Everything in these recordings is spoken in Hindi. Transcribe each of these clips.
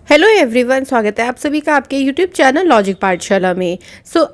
हेलो एवरीवन, स्वागत है आप सभी का आपके यूट्यूब चैनल लॉजिक पाठशाला में।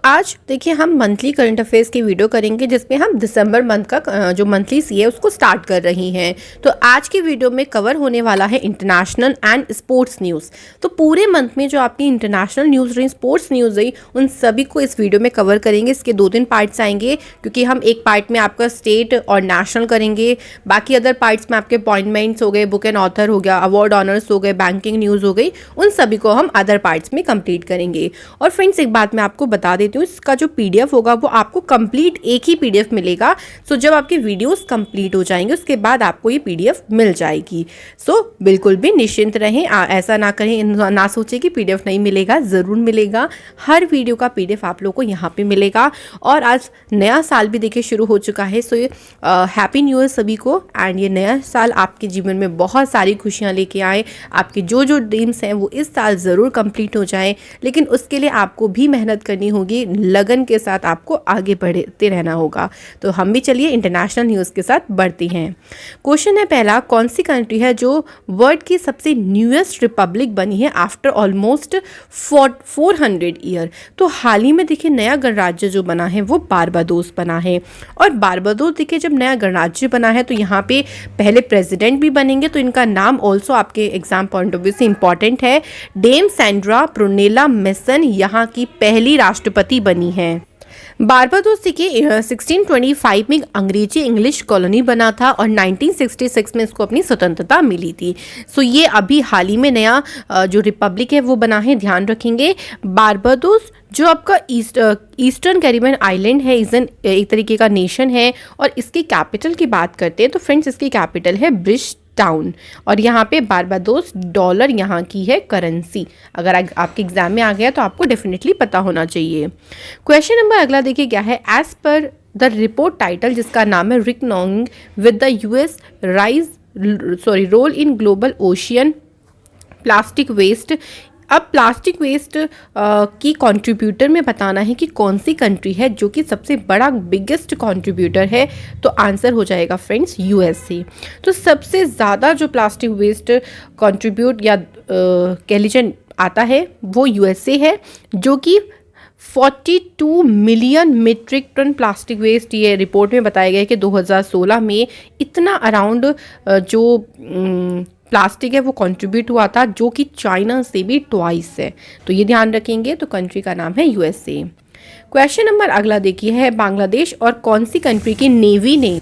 आज देखिए हम मंथली करंट अफेयर्स की वीडियो करेंगे जिसमें हम दिसंबर मंथ का जो मंथली सी है उसको स्टार्ट कर रही हैं। तो आज की वीडियो में कवर होने वाला है इंटरनेशनल एंड स्पोर्ट्स न्यूज़। तो पूरे मंथ में जो आपकी इंटरनेशनल न्यूज़ रही, स्पोर्ट्स न्यूज़ रही, उन सभी को इस वीडियो में कवर करेंगे। इसके 2-3 पार्ट्स आएंगे क्योंकि हम एक पार्ट में आपका स्टेट और नेशनल करेंगे, बाकी अदर पार्ट्स में आपके अपॉइंटमेंट्स हो गए, बुक एंड ऑथर हो गया, अवार्ड ऑनर्स हो गए, बैंकिंग न्यूज़ हो गई, उन सभी को हम अदर पार्ट्स में कंप्लीट करेंगे। और फ्रेंड्स एक बात मैं आपको बता देती हूँ, इसका जो पीडीएफ होगा वो आपको कंप्लीट एक ही पीडीएफ मिलेगा। सो जब आपके वीडियोस कंप्लीट हो जाएंगे उसके बाद आपको ये पीडीएफ मिल जाएगी। सो बिल्कुल भी निश्चिंत रहें, ऐसा ना करें, ना सोचें कि पीडीएफ नहीं मिलेगा, ज़रूर मिलेगा। हर वीडियो का पीडीएफ आप लोगों को यहाँ पे मिलेगा। और आज नया साल भी देखिए शुरू हो चुका है। सो हैप्पी न्यू ईयर सभी को। एंड ये नया साल आपके जीवन में बहुत सारी खुशियाँ लेके आए। आपके जो जो ड्रीम्स हैं वो इस साल ज़रूर कंप्लीट हो जाएं, लेकिन उसके लिए आपको भी मेहनत करनी होगी, लगन के साथ आपको आगे बढ़ते रहना होगा। तो हम भी चलिए इंटरनेशनल न्यूज़ के साथ बढ़ते हैं। क्वेश्चन है पहला, कौन सी कंट्री है जो वर्ल्ड की सबसे न्यूएस्ट रिपब्लिक बनी है आफ्टर ऑलमोस्ट 400 ईयर। तो हाल ही में देखिए नया गणराज्य जो बना है वो बारबाडोस बना है। और बारबाडोस देखिए जब नया गणराज्य बना है तो यहाँ पे पहले प्रेसिडेंट भी बनेंगे, तो इनका नाम ऑल्सो आपके एग्जाम पॉइंट ऑफ व्यू से इंपॉर्टेंट है। डेम सैंड्रा प्रोनेला मेसन यहाँ की पहली राष्ट्रपति बनी है। बारबाडोस देखिए 1625 में अंग्रेजी इंग्लिश कॉलोनी बना था और 1966 में इसको अपनी स्वतंत्रता मिली थी। सो ये अभी हाल ही में नया जो रिपब्लिक है वो बना है, ध्यान रखेंगे। बारबाडोस जो आपका ईस्टर्न कैरिबियन आइलैंड है, एक तरीके का नेशन है। और इसकी कैपिटल की बात करते हैं तो फ्रेंड्स इसकी कैपिटल है ब्रिज टाउन। और यहाँ पे बारबाडोस डॉलर यहाँ की है करेंसी। अगर आपके एग्जाम में आ गया तो आपको डेफिनेटली पता होना चाहिए। क्वेश्चन नंबर अगला देखिए क्या है, as per the report title जिसका नाम है reckoning with the US role in global ocean plastic waste. अब प्लास्टिक वेस्ट की कंट्रीब्यूटर में बताना है कि कौन सी कंट्री है जो कि सबसे बड़ा बिगेस्ट कंट्रीब्यूटर है। तो आंसर हो जाएगा फ्रेंड्स यूएसए। तो सबसे ज़्यादा जो प्लास्टिक वेस्ट कंट्रीब्यूट या कह लीजिए आता है वो यूएसए है, जो कि 42 million metric ton plastic waste, ये रिपोर्ट में बताया गया है कि 2016 में इतना अराउंड जो प्लास्टिक है वो कंट्रीब्यूट हुआ था, जो कि चाइना से भी ट्वाइस है। तो ये ध्यान रखेंगे। तो कंट्री का नाम है यूएसए। क्वेश्चन नंबर अगला देखिए है, बांग्लादेश और कौन सी कंट्री की नेवी ने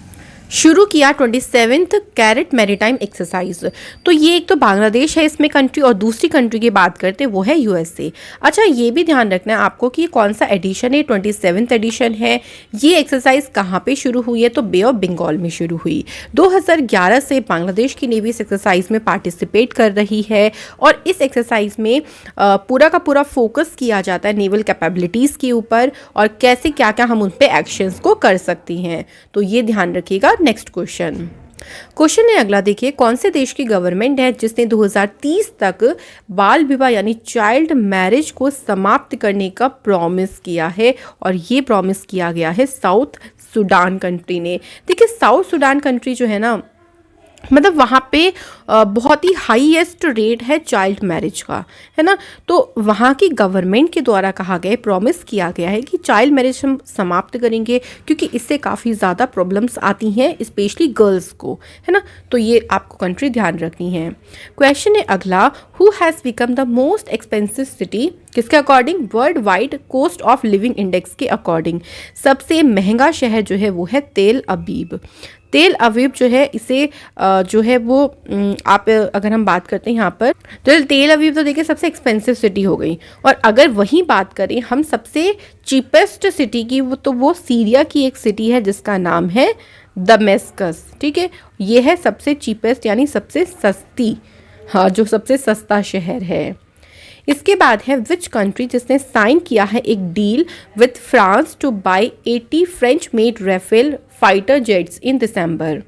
शुरू किया 27th कैरेट मैरीटाइम एक्सरसाइज। तो ये एक तो बांग्लादेश है इसमें कंट्री, और दूसरी कंट्री की बात करते हैं वो है यूएसए। अच्छा ये भी ध्यान रखना है आपको कि कौन सा एडिशन है, 27th एडिशन है। ये एक्सरसाइज कहाँ पे शुरू हुई है, तो बे ऑफ बंगाल में शुरू हुई। 2011 से बांग्लादेश की नेवी इस एक्सरसाइज में पार्टिसिपेट कर रही है। और इस एक्सरसाइज में पूरा का पूरा फोकस किया जाता है नेवल कैपेबिलिटीज़ के ऊपर और कैसे क्या क्या हम उन पर एक्शंस को कर सकती हैं। तो ये ध्यान रखिएगा। नेक्स्ट क्वेश्चन है अगला देखिए, कौन से देश की गवर्नमेंट है जिसने 2030 तक बाल विवाह यानी चाइल्ड मैरिज को समाप्त करने का प्रॉमिस किया है। और ये प्रॉमिस किया गया है साउथ सूडान कंट्री ने। देखिए साउथ सूडान कंट्री जो है ना, मतलब वहाँ पे बहुत ही हाईएस्ट रेट है चाइल्ड मैरिज का, है ना। तो वहाँ की गवर्नमेंट के द्वारा कहा गया, प्रॉमिस किया गया है कि चाइल्ड मैरिज हम समाप्त करेंगे, क्योंकि इससे काफ़ी ज़्यादा प्रॉब्लम्स आती हैं स्पेशली गर्ल्स को, है ना। तो ये आपको कंट्री ध्यान रखनी है। क्वेश्चन है अगला, who has become the most expensive city, किसके according, worldwide cost of living index के अकॉर्डिंग सबसे महंगा शहर जो है वो है तेल अवीव। तेल अवीव जो है इसे जो है वो आप अगर हम बात करते हैं यहाँ पर, तो तेल अवीव तो देखिए सबसे एक्सपेंसिव सिटी हो गई। और अगर वही बात करें हम सबसे चीपेस्ट सिटी की, तो वो सीरिया की एक सिटी है जिसका नाम है दमेस्कस। ठीक है, ये है सबसे चीपेस्ट यानी सबसे सस्ती, हाँ जो सबसे सस्ता शहर है। इसके बाद है विच कंट्री जिसने साइन किया है एक deal with France to buy 80 French made Rafale fighter jets in December.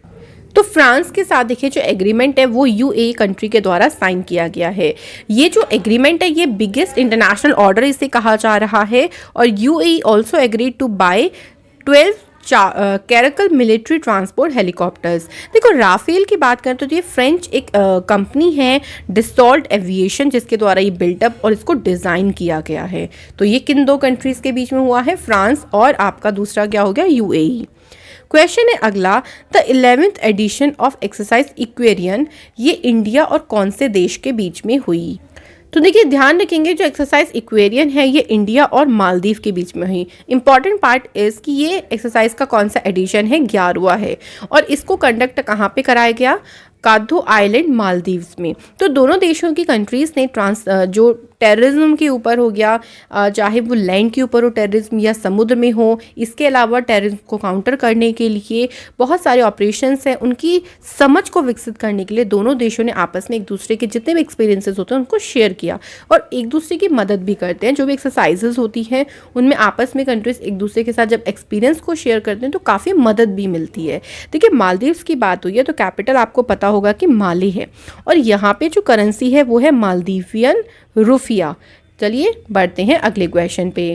तो फ्रांस के साथ देखिए जो एग्रीमेंट है वो यूएई कंट्री के द्वारा साइन किया गया है। ये जो एग्रीमेंट है ये बिगेस्ट इंटरनेशनल ऑर्डर इसे कहा जा रहा है। और UAE also agreed to buy 12 Caracal military transport helicopters. देखो राफेल की बात करें तो ये फ्रेंच एक कंपनी है डिसॉल्ट एविएशन, जिसके द्वारा ये बिल्टअप और इसको डिज़ाइन किया गया है। तो ये किन दो कंट्रीज़ के बीच में हुआ है? फ्रांस और आपका दूसरा क्या हो गया? यूएई। क्वेश्चन है अगला, the 11th edition of exercise Ekuverin ये इंडिया और कौन से देश के बीच में हुई? तो देखिए ध्यान रखेंगे जो एक्सरसाइज इक्वेरियन है ये इंडिया और मालदीव के बीच में हुई। इंपॉर्टेंट पार्ट इज कि ये एक्सरसाइज का कौन सा एडिशन है? 11वां है। और इसको कंडक्ट कहाँ पे कराया गया? कादू आइलैंड मालदीव्स में। तो दोनों देशों की कंट्रीज़ ने जो टेररिज्म के ऊपर हो गया, चाहे वो लैंड के ऊपर हो टेररिज्म या समुद्र में हो, इसके अलावा टेररिज्म को काउंटर करने के लिए बहुत सारे ऑपरेशंस हैं, उनकी समझ को विकसित करने के लिए दोनों देशों ने आपस में एक दूसरे के जितने भी एक्सपीरियंसेस होते हैं उनको शेयर किया और एक दूसरे की मदद भी करते हैं। जो भी एक्सरसाइजेज होती हैं उनमें आपस में कंट्रीज एक दूसरे के साथ जब एक्सपीरियंस को शेयर करते हैं तो काफ़ी मदद भी मिलती है। देखिए मालदीव्स की बात हुई है तो कैपिटल आपको पता होगा कि माली है और यहाँ पे जो करेंसी है वो है मालदीवियन रुफिया। चलिए बढ़ते हैं अगले क्वेश्चन पे।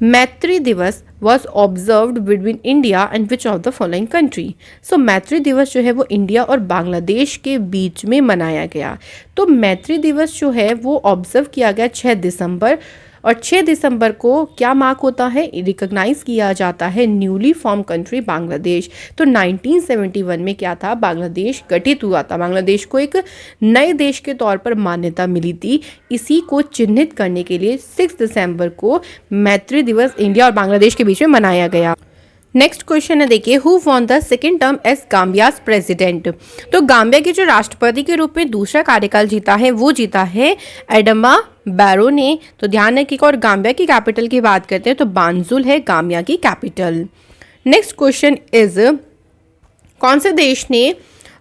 Maitri Diwas was observed between India and which of the following country? So Maitri Diwas जो है वो इंडिया और बांग्लादेश के बीच में मनाया गया। तो मैत्री दिवस जो है वो ऑब्जर्व किया गया 6 दिसंबर और 6 दिसंबर को क्या मार्क होता है? रिकॉग्नाइज किया जाता है न्यूली फॉर्म कंट्री बांग्लादेश। तो 1971 में क्या था? बांग्लादेश गठित हुआ था। बांग्लादेश को एक नए देश के तौर पर मान्यता मिली थी। इसी को चिन्हित करने के लिए 6 दिसंबर को मैत्री दिवस इंडिया और बांग्लादेश के बीच में मनाया गया। नेक्स्ट क्वेश्चन है देखिए, who won the second term as Gambia's president? तो गाम्बिया के जो राष्ट्रपति के रूप में दूसरा कार्यकाल जीता है वो जीता है एडमा बैरो ने। तो ध्यान रखिएगा। और गाम्बिया की कैपिटल की बात करते हैं तो बांजुल है गाम्बिया की कैपिटल। नेक्स्ट क्वेश्चन इज, कौन से देश ने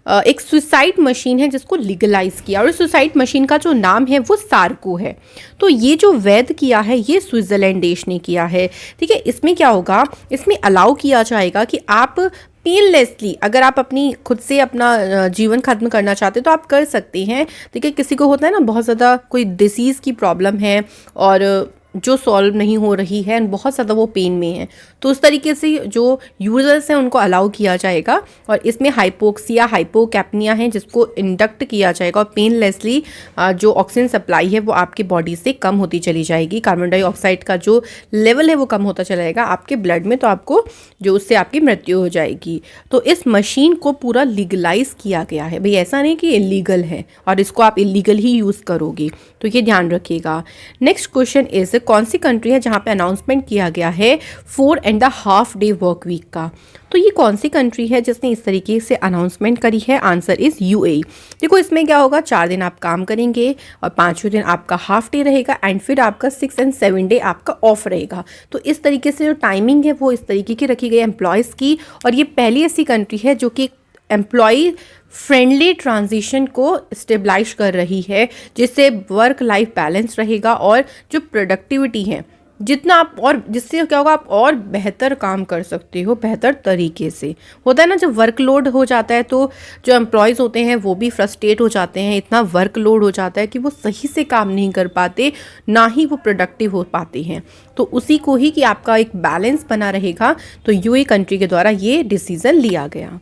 एक सुसाइड मशीन है जिसको लीगलाइज किया और सुसाइड मशीन का जो नाम है वो सार्को है। तो ये जो वैध किया है ये स्विट्जरलैंड देश ने किया है। ठीक है, इसमें क्या होगा? इसमें अलाउ किया जाएगा कि आप पेनलेसली अगर आप अपनी खुद से अपना जीवन खत्म करना चाहते तो आप कर सकते हैं। देखिए किसी को होता है ना बहुत ज़्यादा कोई डिसीज़ की प्रॉब्लम है और जो सॉल्व नहीं हो रही है, बहुत ज़्यादा वो पेन में है, तो उस तरीके से जो यूजर्स हैं उनको अलाउ किया जाएगा। और इसमें हाइपोक्सिया हाइपोकैप्निया है जिसको इंडक्ट किया जाएगा और पेनलेसली जो ऑक्सीजन सप्लाई है वो आपकी बॉडी से कम होती चली जाएगी। कार्बन डाइऑक्साइड का जो लेवल है वो कम होता चला जाएगा आपके ब्लड में, तो आपको जो उससे आपकी मृत्यु हो जाएगी। तो इस मशीन को पूरा लीगलाइज किया गया है। भाई ऐसा नहीं कि इलीगल है और इसको आप इलीगल ही यूज़ करोगे, तो ये ध्यान रखिएगा। नेक्स्ट क्वेश्चन इज, कौन सी कंट्री है जहाँ पे अनाउंसमेंट किया गया है 4.5 डे वर्क वीक का? तो ये कौन सी कंट्री है जिसने इस तरीके से अनाउंसमेंट करी है? Answer is UAE. देखो इसमें क्या होगा, 4 दिन आप काम करेंगे और 5वें दिन आपका हाफ डे रहेगा एंड फिर आपका 6 और 7 डे आपका ऑफ रहेगा। तो इस तरीके से जो टाइमिंग है वो इस तरीके की रखी गई एम्प्लॉयज़ की। और ये पहली ऐसी कंट्री है जो कि एम्प्लॉय फ्रेंडली ट्रांजिशन को स्टेबलाइज कर रही है, जिससे वर्क लाइफ बैलेंस रहेगा और जो प्रोडक्टिविटी है जितना आप, और जिससे क्या होगा आप और बेहतर काम कर सकते हो बेहतर तरीके से। होता है ना जब वर्कलोड हो जाता है तो जो एम्प्लॉयज़ होते हैं वो भी फ्रस्ट्रेट हो जाते हैं, इतना वर्कलोड हो जाता है कि वो सही से काम नहीं कर पाते, ना ही वो प्रोडक्टिव हो पाते हैं। तो उसी को ही कि आपका एक बैलेंस बना रहेगा, तो यूएई कंट्री के द्वारा ये डिसीज़न लिया गया।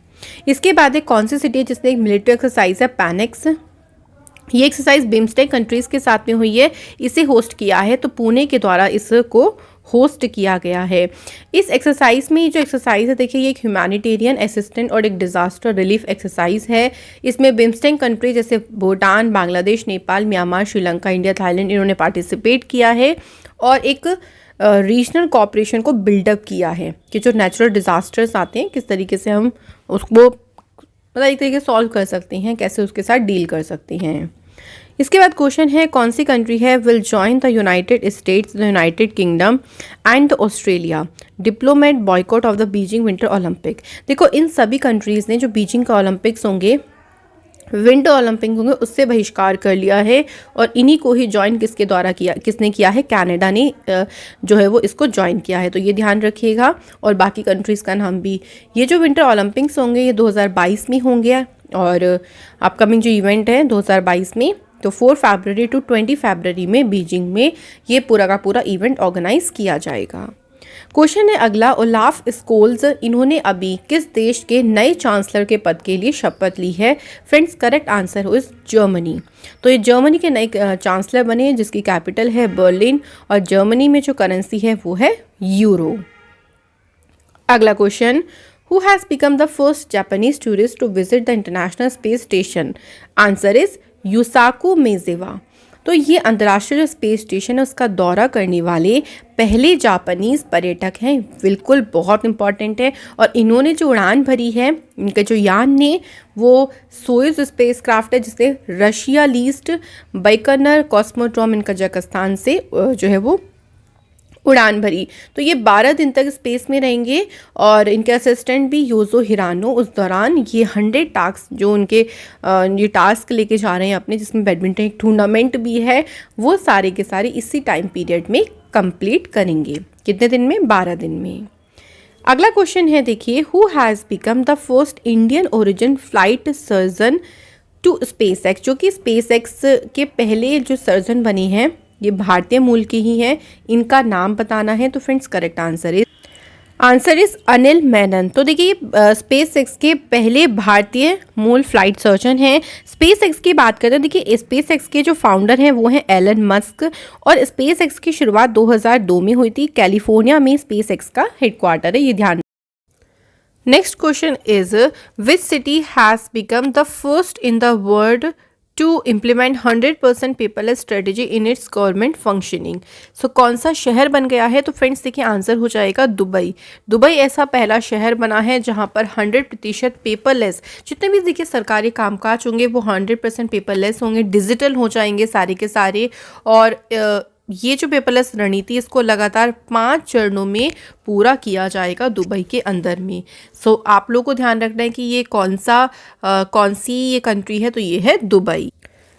इसके बाद एक कौन सी सिटी है जिसने एक मिलिट्री एक्सरसाइज है पैनेक्स? ये एक्सरसाइज बिम्स्टेक कंट्रीज़ के साथ में हुई है, इसे होस्ट किया है तो पुणे के द्वारा इसको होस्ट किया गया है। इस एक्सरसाइज में जो एक्सरसाइज है देखिए ये एक ह्यूमैनिटेरियन असिस्टेंट और एक डिज़ास्टर रिलीफ एक्सरसाइज है। इसमें बिम्स्टेक कंट्री जैसे Bhutan, Bangladesh, Nepal, Myanmar, Sri Lanka, India, Thailand इन्होंने पार्टिसिपेट किया है और एक रीजनल कोऑपरेशन को बिल्डअप किया है कि जो नेचुरल डिज़ास्टर्स आते हैं किस तरीके से हम उसको मतलब एक तरीके से सॉल्व कर सकते हैं, कैसे उसके साथ डील कर सकते हैं। इसके बाद क्वेश्चन है कौन सी कंट्री है will join the United states, the United kingdom and Australia diplomat boycott of the Beijing winter Olympic? देखो इन सभी कंट्रीज़ ने जो बीजिंग का ओलंपिक्स होंगे, विंटर ओलंपिक होंगे, उससे बहिष्कार कर लिया है और इन्हीं को ही ज्वाइन किसके द्वारा किया, किसने किया है? कनाडा ने जो है वो इसको ज्वाइन किया है। तो ये ध्यान रखिएगा और बाकी कंट्रीज़ का नाम भी। ये जो विंटर ओलंपिक्स होंगे ये 2022 में होंगे और अपकमिंग जो इवेंट है 2022 में, तो 4 फरवरी टू 20 फरवरी में बीजिंग में ये पूरा का पूरा इवेंट ऑर्गेनाइज किया जाएगा। क्वेश्चन है अगला, ओलाफ स्कोल्स इन्होंने अभी किस देश के नए चांसलर के पद के लिए शपथ ली है? Friends correct answer is Germany. तो ये जर्मनी के नए चांसलर बने हैं जिसकी कैपिटल है बर्लिन और जर्मनी में जो करेंसी है वो है यूरो। अगला question, who has become the first Japanese tourist to visit the international space station? Answer is Yusaku Maezawa. तो ये अंतर्राष्ट्रीय जो स्पेस स्टेशन है उसका दौरा करने वाले पहले जापानीज पर्यटक हैं। बिल्कुल बहुत इंपॉर्टेंट है। और इन्होंने जो उड़ान भरी है, इनके जो यान ने, वो सोयुज स्पेस क्राफ्ट है जिसे Russia leased Baikonur Cosmodrome in Kazakhstan से जो है वो उड़ान भरी। तो ये 12 दिन तक स्पेस में रहेंगे और इनके असिस्टेंट भी योजो हिरानो उस दौरान ये 100 टास्क जो उनके ये टास्क लेके जा रहे हैं अपने, जिसमें बैडमिंटन एक टूर्नामेंट भी है, वो सारे के सारे इसी टाइम पीरियड में कंप्लीट करेंगे। कितने दिन में? 12 दिन में। अगला क्वेश्चन है देखिए, who has become the first Indian origin flight surgeon to SpaceX? जो कि स्पेस एक्स के पहले जो सर्जन बने हैं ये भारतीय मूल के ही हैं। इनका नाम बताना है। तो friends correct answer is Anil Menon. तो देखिए स्पेस एक्स के पहले भारतीय मूल फ्लाइट सर्जन हैं। स्पेस एक्स की बात करें, देखिए स्पेस एक्स के जो फाउंडर हैं वो हैं एलन मस्क और स्पेस एक्स की शुरुआत 2002 में हुई थी। कैलिफोर्निया में स्पेस एक्स का हेडक्वार्टर है, ये ध्यान। Next question is, which city has become the first in the world to implement 100% paperless strategy in its government functioning? So कौन सा शहर बन गया है? तो फ्रेंड्स देखिए आंसर हो जाएगा दुबई। दुबई ऐसा पहला शहर बना है जहां पर 100% पेपरलेस, जितने भी देखिए सरकारी कामकाज होंगे वो 100% पेपरलेस होंगे, डिजिटल हो जाएंगे सारे के सारे। और ये जो पेपरलेस रणनीति इसको लगातार 5 चरणों में पूरा किया जाएगा दुबई के अंदर में। सो आप लोगों को ध्यान रखना है कि ये कौन सी ये कंट्री है? तो ये है दुबई।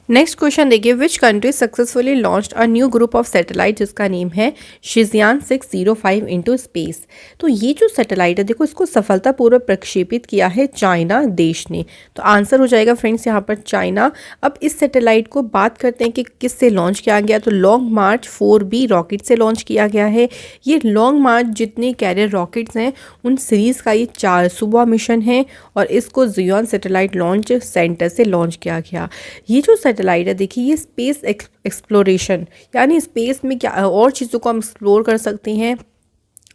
नेक्स्ट क्वेश्चन देखिए, which country successfully launched a new group of satellite जिसका नेम है शिजियान 605 इनटू स्पेस? तो ये जो सैटेलाइट है देखो इसको सफलतापूर्वक प्रक्षेपित किया है चाइना देश ने। तो आंसर हो जाएगा फ्रेंड्स यहाँ पर चाइना। अब इस सैटेलाइट को बात करते हैं कि किससे लॉन्च किया गया। तो लॉन्ग मार्च 4B रॉकेट से लॉन्च किया गया है। ये लॉन्ग मार्च जितने कैरियर रॉकेट्स हैं उन सीरीज़ का ये 400वां मिशन है और इसको जियोन सैटेलाइट लॉन्च सेंटर से लॉन्च किया गया। ये जो सैटेलाइट है देखिए ये स्पेस एक्सप्लोरेशन यानी स्पेस में क्या और चीज़ों को हम एक्सप्लोर कर सकते हैं।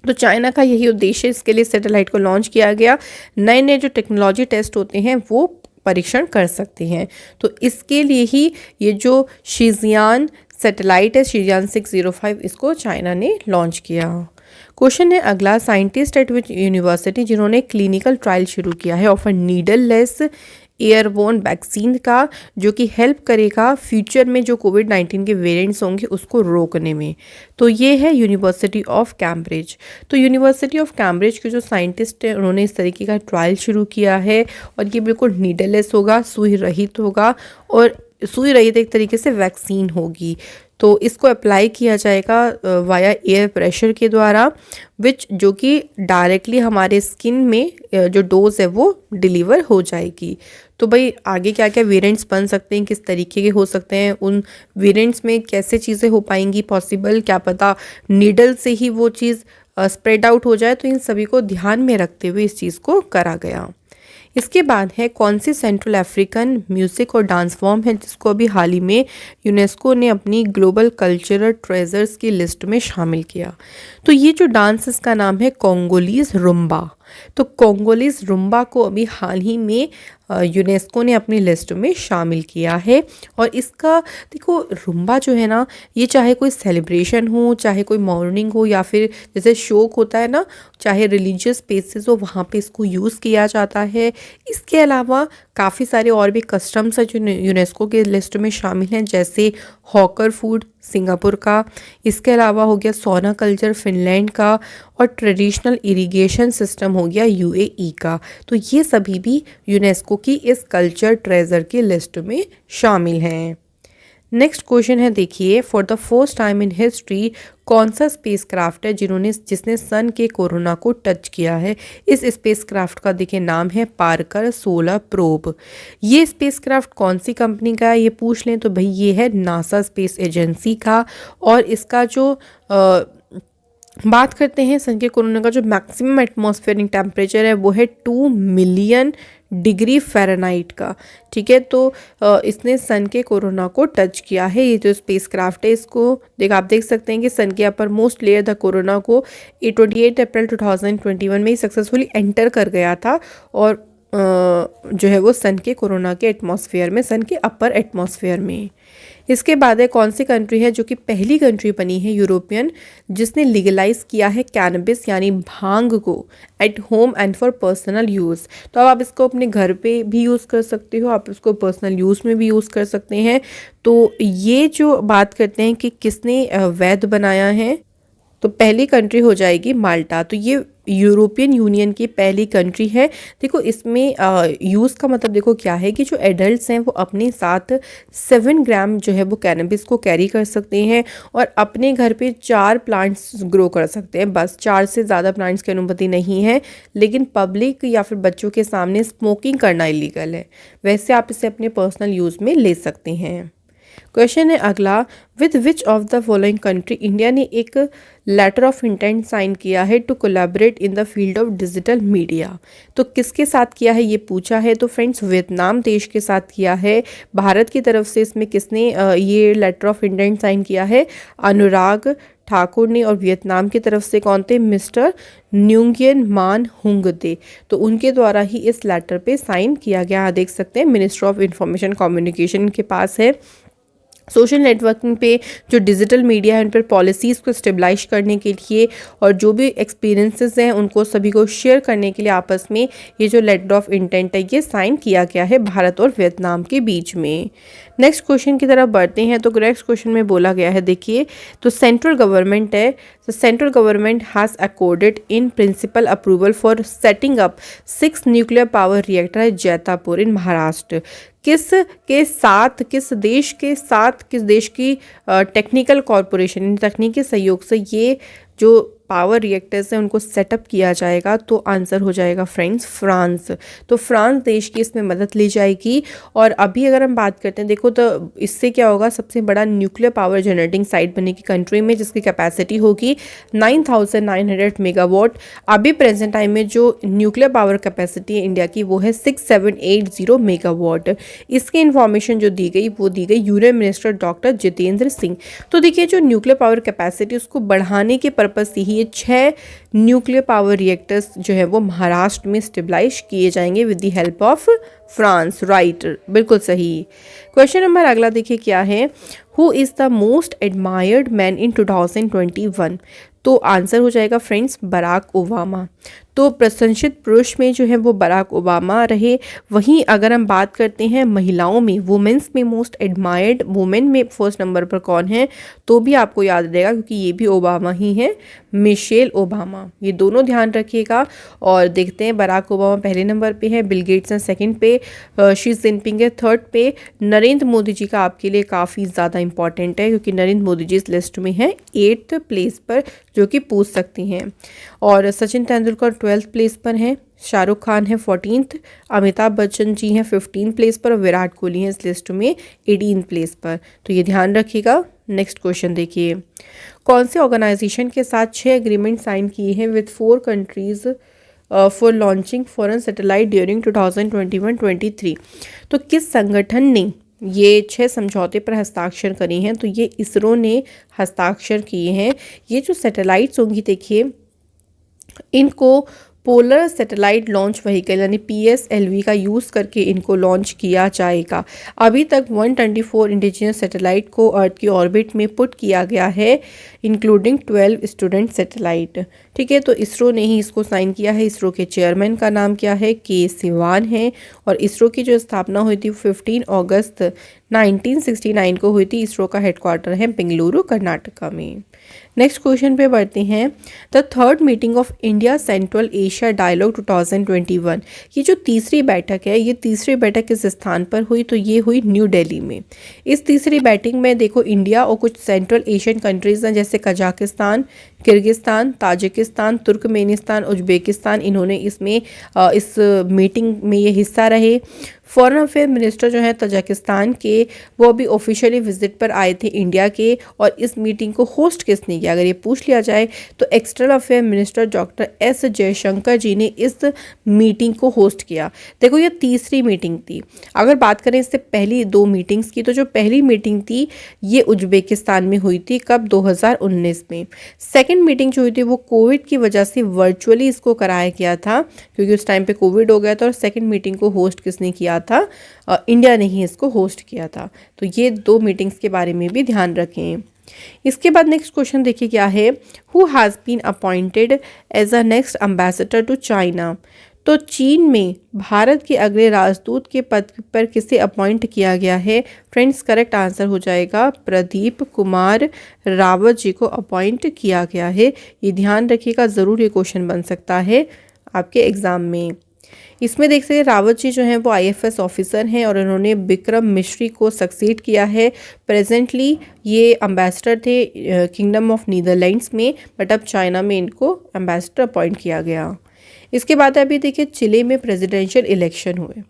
तो चाइना का यही उद्देश्य, इसके लिए सैटेलाइट को लॉन्च किया गया। नए नए जो टेक्नोलॉजी टेस्ट होते हैं वो परीक्षण कर सकते हैं। तो इसके लिए ही ये जो शिजियान सैटेलाइट है शिजियान 605 इसको चाइना ने लॉन्च किया। क्वेश्चन है अगला, साइंटिस्ट एट विच यूनिवर्सिटी जिन्होंने क्लिनिकल ट्रायल शुरू किया है of a needle less airborne vaccine का, जो कि हेल्प करेगा फ्यूचर में जो कोविड-19 के वेरिएंट्स होंगे उसको रोकने में? तो ये है यूनिवर्सिटी ऑफ कैम्ब्रिज। तो यूनिवर्सिटी ऑफ कैम्ब्रिज के जो साइंटिस्ट हैं उन्होंने इस तरीके का ट्रायल शुरू किया है और ये बिल्कुल नीडललेस होगा, सुई रहित होगा और सुई रहित एक तरीके से वैक्सीन होगी। तो इसको अप्लाई किया जाएगा वाया एयर प्रेशर के द्वारा, जो कि डायरेक्टली हमारे स्किन में जो डोज है वो डिलीवर हो जाएगी। तो भाई आगे क्या क्या वेरिएंट्स बन सकते हैं, किस तरीके के हो सकते हैं, उन वेरिएंट्स में कैसे चीज़ें हो पाएंगी पॉसिबल, क्या पता नीडल से ही वो चीज़ स्प्रेड आउट हो जाए। तो इन सभी को ध्यान में रखते हुए इस चीज़ को करा गया। इसके बाद है कौन सी सेंट्रल अफ्रीकन म्यूज़िक और डांस फॉर्म है जिसको अभी हाल ही में यूनेस्को ने अपनी ग्लोबल कल्चरल ट्रेजर्स की लिस्ट में शामिल किया? तो ये जो डांस इसका नाम है कोंगोलीज रुम्बा। तो कोंगोलीज रुम्बा को अभी हाल ही में यूनेस्को ने अपनी लिस्ट में शामिल किया है। और इसका देखो रुम्बा जो है ना, ये चाहे कोई सेलिब्रेशन हो, चाहे कोई मॉर्निंग हो, या फिर जैसे शोक होता है ना, चाहे रिलीजियस प्लेसेस हो, वहाँ पे इसको यूज़ किया जाता है। इसके अलावा काफ़ी सारे और भी कस्टम्स हैं जो यूनेस्को के लिस्ट में शामिल हैं, जैसे हॉकर फूड सिंगापुर का, इसके अलावा हो गया सोना कल्चर फिनलैंड का और ट्रेडिशनल इरिगेशन सिस्टम हो गया यूएई का। तो ये सभी भी यूनेस्को की इस कल्चर ट्रेजर की लिस्ट में शामिल हैं। नेक्स्ट क्वेश्चन है देखिए, for the first time in history कौन सा स्पेसक्राफ्ट है जिसने सन के कोरोना को टच किया है? इस स्पेसक्राफ्ट का देखिए नाम है पार्कर 16 प्रोब। ये स्पेसक्राफ्ट कौन सी कंपनी का है ये पूछ लें तो भाई ये है नासा स्पेस एजेंसी का। और इसका जो बात करते हैं सन के कोरोना का जो मैक्सिमम एटमॉस्फेरिक टेम्परेचर है वो है 2 मिलियन डिग्री फ़ारेनहाइट का। ठीक है, तो इसने सन के कोरोना को टच किया है। ये जो स्पेस क्राफ्ट है इसको आप देख सकते हैं कि सन के upper most layer the corona को 28 अप्रैल 2021 में ही सक्सेसफुली एंटर कर गया था और जो है वो सन के कोरोना के एटमॉस्फेयर में, सन के अपर एटमॉस्फेयर में। इसके बाद है कौन सी कंट्री है जो कि पहली कंट्री बनी है यूरोपियन जिसने लीगलाइज किया है कैनबिस यानी भांग को at home and for personal use. तो अब आप इसको अपने घर पे भी यूज़ कर सकते हो, आप इसको पर्सनल यूज़ में भी यूज़ कर सकते हैं। तो ये जो बात करते हैं कि किसने वैध बनाया है, तो पहली कंट्री हो जाएगी माल्टा। तो ये यूरोपियन यूनियन की पहली कंट्री है। देखो इसमें यूज़ का मतलब देखो क्या है कि जो एडल्ट्स हैं वो अपने साथ 7 ग्राम जो है वो कैनबिस को कैरी कर सकते हैं और अपने घर पे 4 प्लांट्स ग्रो कर सकते हैं, बस 4 से ज़्यादा प्लांट्स की अनुमति नहीं है। लेकिन पब्लिक या फिर बच्चों के सामने स्मोकिंग करना इलीगल है, वैसे आप इसे अपने पर्सनल यूज़ में ले सकते हैं। क्वेश्चन है अगला, with which of the following country India ने एक लेटर ऑफ इंटेंट साइन किया है to collaborate in the field of digital media. तो किसके साथ किया है ये पूछा है, तो फ्रेंड्स वियतनाम देश के साथ किया है। भारत की तरफ से इसमें किसने ये लेटर ऑफ इंटेंट साइन किया है, अनुराग ठाकुर ने, और वियतनाम की तरफ से कौन थे, मिस्टर न्यूंगियन मान हुंगते। तो उनके द्वारा ही इस लेटर पे साइन किया गया। देख सकते हैं मिनिस्ट्री ऑफ इंफॉर्मेशन कम्युनिकेशन के पास है। सोशल नेटवर्किंग पे जो डिजिटल मीडिया है उन पर पॉलिसीज़ को स्टेबलाइज करने के लिए और जो भी एक्सपीरियंसेस हैं उनको सभी को शेयर करने के लिए आपस में ये जो लेटर ऑफ इंटेंट है ये साइन किया गया है भारत और वियतनाम के बीच में। नेक्स्ट क्वेश्चन की तरफ बढ़ते हैं। तो नेक्स्ट क्वेश्चन में बोला गया है, देखिए तो सेंट्रल गवर्नमेंट है, तो central government has accorded in principle approval for setting up 6 nuclear power reactor है जैतापुर इन महाराष्ट्र। किस के साथ, किस देश के साथ, किस देश की टेक्निकल कॉरपोरेशन, तकनीकी सहयोग से ये जो पावर रिएक्टर्स हैं उनको सेटअप किया जाएगा, तो आंसर हो जाएगा फ्रेंड्स फ्रांस। तो फ्रांस देश की इसमें मदद ली जाएगी। और अभी अगर हम बात करते हैं देखो तो इससे क्या होगा, सबसे बड़ा न्यूक्लियर पावर जनरेटिंग साइट बनेगी कंट्री में जिसकी कैपेसिटी होगी 9,900 मेगावाट। अभी प्रेजेंट टाइम में जो न्यूक्लियर पावर कैपेसिटी है इंडिया की वो है 6,780 मेगावाट। इसकी इन्फॉर्मेशन जो दी गई वो दी गई union minister doctor Jitendra Singh. तो देखिए जो न्यूक्लियर पावर कैपेसिटी उसको बढ़ाने के पर्पज़ से ही 6 न्यूक्लियर पावर रिएक्टर्स जो है वो महाराष्ट्र में स्टेबलाइज किए जाएंगे with the help of France. Right, बिल्कुल सही। क्वेश्चन नंबर अगला देखिए क्या है, who is the most admired man in 2021। तो आंसर हो जाएगा फ्रेंड्स बराक ओबामा। तो प्रशंसित पुरुष में जो है वो बराक ओबामा रहे। वहीं अगर हम बात करते हैं महिलाओं में, वुमेन्स में मोस्ट एडमायर्ड वुमेन में फर्स्ट नंबर पर कौन है, तो भी आपको याद रहेगा क्योंकि ये भी ओबामा ही है, मिशेल ओबामा। ये दोनों ध्यान रखिएगा। और देखते हैं बराक ओबामा पहले नंबर पे है, बिल गेट्स हैं सेकंड पे, शी जिनपिंग है थर्ड पे, नरेंद्र मोदी जी का आपके लिए काफ़ी ज़्यादा इंपॉर्टेंट है क्योंकि नरेंद्र मोदी जी इस लिस्ट में है 8th प्लेस पर, जो कि पूछ सकती हैं। और सचिन तेंदुलकर 12th प्लेस पर हैं, शाहरुख खान है 14th, अमिताभ बच्चन जी हैं 15th प्लेस पर और विराट कोहली हैं इस लिस्ट में 18th प्लेस पर। तो ये ध्यान रखिएगा। नेक्स्ट क्वेश्चन देखिए, कौन से ऑर्गेनाइजेशन के साथ 6 एग्रीमेंट साइन किए हैं with 4 countries for launching foreign satellite during 2021-23। तो किस संगठन ने ये 6 समझौते पर हस्ताक्षर करे हैं, तो ये इसरो ने हस्ताक्षर किए हैं। ये जो सैटेलाइट्स होंगी देखिए इनको पोलर सैटेलाइट लॉन्च व्हीकल यानी PSLV का यूज़ करके इनको लॉन्च किया जाएगा। अभी तक 124 इंडिजिनस सैटेलाइट को अर्थ की ऑर्बिट में पुट किया गया है इंक्लूडिंग 12 स्टूडेंट सैटेलाइट। ठीक है, तो इसरो ने ही इसको साइन किया है। इसरो के चेयरमैन का नाम क्या है, के सिवान है। और इसरो की जो स्थापना हुई थी 15 अगस्त 1969 को हुई थी। इसरो का हेडक्वार्टर है बेंगलुरु कर्नाटका में। नेक्स्ट क्वेश्चन पे बढ़ते हैं, the third meeting of India Central Asia dialogue 2021। ये जो तीसरी बैठक है, ये तीसरी बैठक किस स्थान पर हुई, तो ये हुई न्यू दिल्ली में। इस तीसरी बैठक में देखो इंडिया और कुछ सेंट्रल एशियन कंट्रीज़ हैं जैसे Kazakhstan, Kyrgyzstan, Tajikistan, Turkmenistan, Uzbekistan, इन्होंने इसमें इस मीटिंग में ये हिस्सा रहे। फॉरेन अफेयर मिनिस्टर जो है तजाकिस्तान के, वो अभी ऑफिशियली विजिट पर आए थे इंडिया के। और इस मीटिंग को होस्ट किसने किया, अगर ये पूछ लिया जाए तो external affair minister doctor S Jaishankar ji ने इस मीटिंग को होस्ट किया। देखो ये तीसरी मीटिंग थी। अगर बात करें इससे पहली 2 मीटिंग्स की, तो जो पहली मीटिंग थी ये उज्बेकिस्तान में हुई थी, कब, 2019 में। सेकेंड मीटिंग जो हुई थी वो कोविड की वजह से वर्चुअली इसको कराया गया था, क्योंकि उस टाइम पे कोविड हो गया था। और सेकेंड मीटिंग को होस्ट किसने किया था, इंडिया ने ही इसको होस्ट किया था। तो ये 2 मीटिंग्स के बारे में भी ध्यान रखें। इसके बाद नेक्स्ट क्वेश्चन देखिए क्या है, who has been appointed as a next ambassador to China. तो चीन में भारत के अगले राजदूत के पद पर किसे अपॉइंट किया गया है। फ्रेंड्स करेक्ट आंसर हो जाएगा प्रदीप कुमार रावत जी को अपॉइंट किया गया है। ये ध्यान रखिएगा, ज़रूर ये क्वेश्चन बन सकता है आपके एग्ज़ाम में। इसमें देख सकते हैं रावत जी जो हैं वो आईएफएस ऑफिसर हैं और इन्होंने विक्रम मिश्री को सक्सीड किया है। प्रेजेंटली ये एम्बेसडर थे किंगडम ऑफ नीदरलैंड्स में, बट अब चाइना में इनको एम्बेसडर अपॉइंट किया गया। इसके बाद अभी देखिए चिले में प्रेसिडेंशियल इलेक्शन हुए।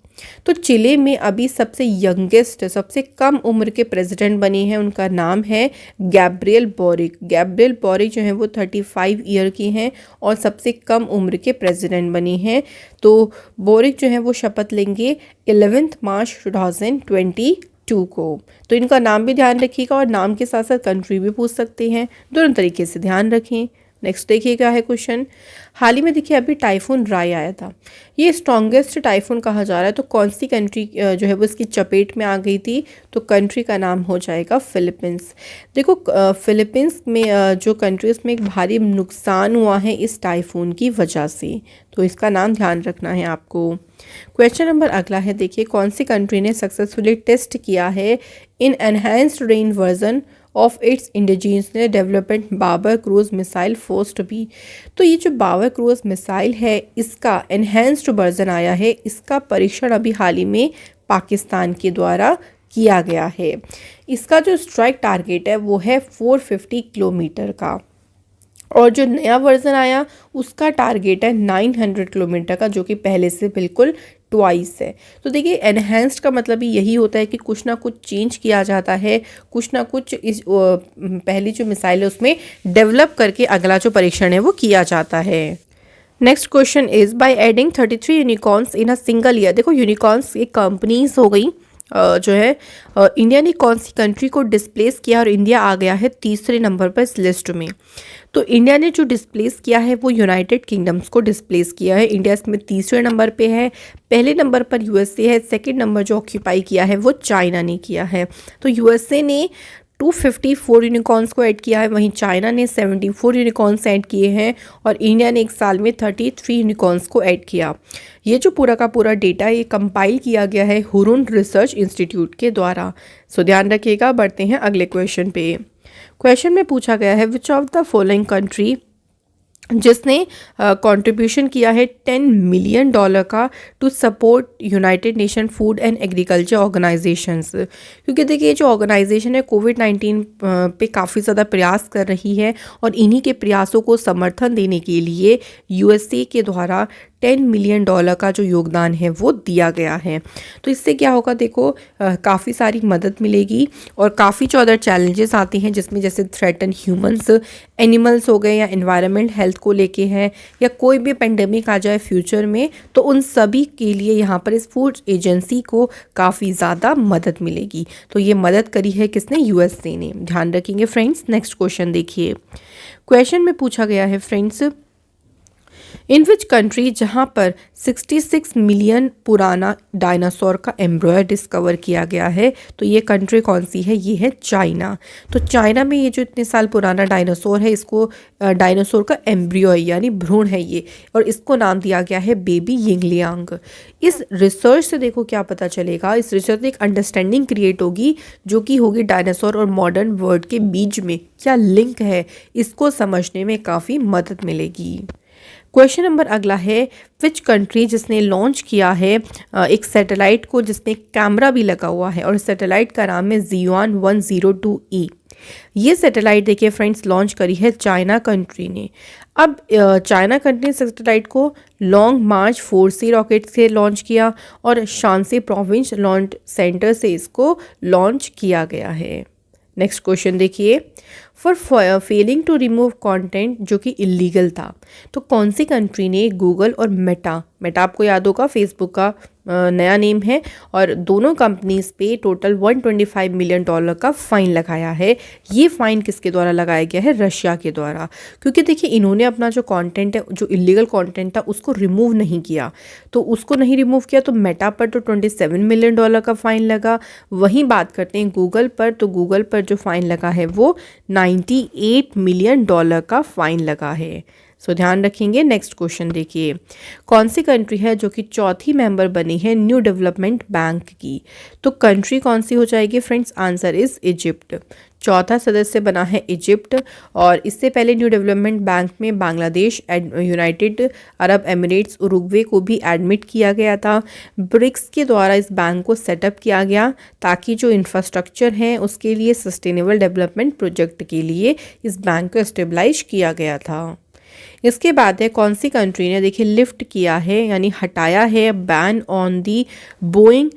तो चिले में अभी सबसे यंगेस्ट, सबसे कम उम्र के प्रेसिडेंट बनी हैं, उनका नाम है गैब्रियल बोरिक। गैब्रियल बोरिक जो है वो 35 ईयर की हैं और सबसे कम उम्र के प्रेसिडेंट बनी हैं। तो बोरिक जो है वो शपथ लेंगे 11 मार्च 2022 को। तो इनका नाम भी ध्यान रखिएगा और नाम के साथ साथ कंट्री भी पूछ सकते हैं, दोनों तरीके से ध्यान रखें। नेक्स्ट देखिए क्या है क्वेश्चन, हाल ही में देखिए अभी टाइफून राय आया था, ये स्ट्रॉन्गेस्ट टाइफून कहा जा रहा है। तो कौन सी कंट्री जो है वो इसकी चपेट में आ गई थी, तो कंट्री का नाम हो जाएगा फिलीपींस। देखो फिलीपींस में जो कंट्री, उसमें एक भारी नुकसान हुआ है इस टाइफून की वजह से, तो इसका नाम ध्यान रखना है आपको। क्वेश्चन नंबर अगला है, देखिए कौन सी कंट्री ने सक्सेसफुली टेस्ट किया है an enhanced range version of its indigenous development Babur cruise missile first B. तो ये जो बाबर क्रूज मिसाइल है इसका एनहेंस्ड वर्जन आया है, इसका परीक्षण अभी हाल ही में पाकिस्तान के द्वारा किया गया है। इसका जो स्ट्राइक टारगेट है वो है 450 किलोमीटर का, और जो नया वर्जन आया उसका टारगेट है 900 किलोमीटर का, जो कि पहले से बिल्कुल ट्वाइस है। तो देखिए एनहेंस्ड का मतलब ही यही होता है कि कुछ ना कुछ चेंज किया जाता है, कुछ ना कुछ इस पहली जो मिसाइल है उसमें डेवलप करके अगला जो परीक्षण है वो किया जाता है। Next question is by adding 33 unicorns in a single year. देखो यूनिकॉर्न्स एक कंपनीज हो गई जो है, इंडिया ने कौन सी कंट्री को डिस्प्लेस किया और इंडिया आ गया है तीसरे नंबर पर इस लिस्ट में। तो इंडिया ने जो डिस्प्लेस किया है वो यूनाइटेड किंगडम्स को डिस्प्लेस किया है। इंडिया इसमें तीसरे नंबर पे है, पहले नंबर पर यूएसए है, सेकंड नंबर जो ऑक्यूपाई किया है वो चाइना ने किया है। तो यूएसए ने 254 यूनिकॉर्न्स को ऐड किया है, वहीं चाइना ने 74 यूनिकॉर्न्स ऐड किए हैं और इंडिया ने एक साल में 33 यूनिकॉर्न्स को ऐड किया। ये जो पूरा का पूरा डेटा ये कंपाइल किया गया है हुरून रिसर्च इंस्टीट्यूट के द्वारा। सो ध्यान रखिएगा। बढ़ते हैं अगले क्वेश्चन पे। क्वेश्चन में पूछा गया है which of the following country जिसने कंट्रीब्यूशन किया है $10 मिलियन का to support United Nation food and agriculture organisations. क्योंकि देखिए जो ऑर्गेनाइजेशन है कोविड-19 पे काफ़ी ज़्यादा प्रयास कर रही है और इन्हीं के प्रयासों को समर्थन देने के लिए यूएसए के द्वारा $10 मिलियन का जो योगदान है वो दिया गया है। तो इससे क्या होगा, देखो काफ़ी सारी मदद मिलेगी और काफ़ी जो अदर चैलेंजेस आते हैं जिसमें जैसे थ्रेटन ह्यूमंस, एनिमल्स हो गए या एनवायरनमेंट हेल्थ को लेके हैं या कोई भी पेंडेमिक आ जाए फ्यूचर में, तो उन सभी के लिए यहाँ पर इस फूड एजेंसी को काफ़ी ज़्यादा मदद मिलेगी। तो ये मदद करी है किसने, यूएसए ने। ध्यान रखेंगे फ्रेंड्स। नेक्स्ट क्वेश्चन देखिए। क्वेश्चन में पूछा गया है फ्रेंड्स इन विच कंट्री जहां पर 66 मिलियन पुराना डायनासोर का एम्ब्रॉय डिस्कवर किया गया है, तो ये कंट्री कौन सी है, ये है चाइना। तो चाइना में ये जो इतने साल पुराना डायनासोर है इसको डायनासोर का एम्ब्रियो यानी भ्रूण है ये, और इसको नाम दिया गया है बेबी यिंगलियांग। इस रिसर्च से देखो क्या पता चलेगा, इस रिसर्च से एक अंडरस्टैंडिंग क्रिएट होगी जो कि होगी डायनासोर और मॉडर्न वर्ल्ड के बीच में क्या लिंक है, इसको समझने में काफ़ी मदद मिलेगी। क्वेश्चन नंबर अगला है, विच कंट्री जिसने लॉन्च किया है एक सैटेलाइट को जिसमें कैमरा भी लगा हुआ है और सैटेलाइट का नाम है जियोन 102E। ये सैटेलाइट देखिए फ्रेंड्स लॉन्च करी है चाइना कंट्री ने। अब चाइना कंट्री सैटेलाइट को लॉन्ग मार्च 4C रॉकेट से लॉन्च किया और शांसी प्रोविंस लॉन्च सेंटर से इसको लॉन्च किया गया है। नेक्स्ट क्वेश्चन देखिए, for failing to remove content जो कि इलीगल था, तो कौन सी कंट्री ने गूगल और मेटा आपको याद होगा फेसबुक का नया नेम है, और दोनों कंपनीज पे टोटल $125 मिलियन का फ़ाइन लगाया है। ये फ़ाइन किसके द्वारा लगाया गया है? रशिया के द्वारा, क्योंकि देखिए इन्होंने अपना जो कंटेंट है, जो इलीगल कंटेंट था उसको रिमूव नहीं किया, तो उसको नहीं रिमूव किया तो मेटा पर तो $27 मिलियन का फ़ाइन लगा। वहीं बात करते हैं गूगल पर, तो गूगल पर जो फ़ाइन लगा है वो $98 मिलियन का फ़ाइन लगा है। सो ध्यान रखेंगे। नेक्स्ट क्वेश्चन देखिए, कौन सी कंट्री है जो कि चौथी मेंबर बनी है न्यू डेवलपमेंट बैंक की? तो कंट्री कौन सी हो जाएगी फ्रेंड्स? Answer is Egypt. चौथा सदस्य बना है इजिप्ट, और इससे पहले न्यू डेवलपमेंट बैंक में Bangladesh, United Arab Emirates, Uruguay को भी एडमिट किया गया था। ब्रिक्स के द्वारा इस बैंक को सेटअप किया गया ताकि जो इंफ्रास्ट्रक्चर है उसके लिए सस्टेनेबल डेवलपमेंट प्रोजेक्ट के लिए इस बैंक को स्टेबलाइज किया गया था। इसके बाद है कौन सी कंट्री ने देखिए लिफ्ट किया है यानी हटाया है ban on the Boeing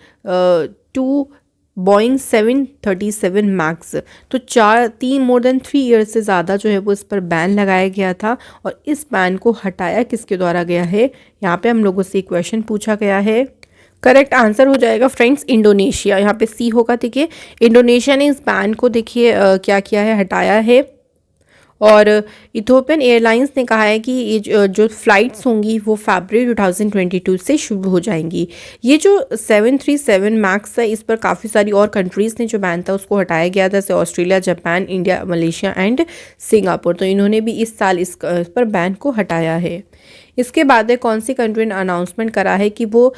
Boeing 737 max. तो मोर देन 3 ईयर्स से ज़्यादा जो है वो इस पर बैन लगाया गया था, और इस बैन को हटाया किसके द्वारा गया है? यहाँ पे हम लोगों से क्वेश्चन पूछा गया है। करेक्ट आंसर हो जाएगा फ्रेंड्स इंडोनेशिया। यहाँ पे सी होगा। देखिए इंडोनेशिया ने इस बैन को देखिए क्या किया है? हटाया है। और इथोपियन एयरलाइंस ने कहा है कि ये जो फ़्लाइट्स होंगी वो फरवरी 2022 से शुरू हो जाएंगी। ये जो 737 मैक्स है इस पर काफ़ी सारी और कंट्रीज़ ने जो बैन था उसको हटाया गया था, जैसे Australia, Japan, India, Malaysia and Singapore. तो इन्होंने भी इस साल इस पर बैन को हटाया है। इसके बाद है कौन सी कंट्री ने अनाउंसमेंट करा है कि वो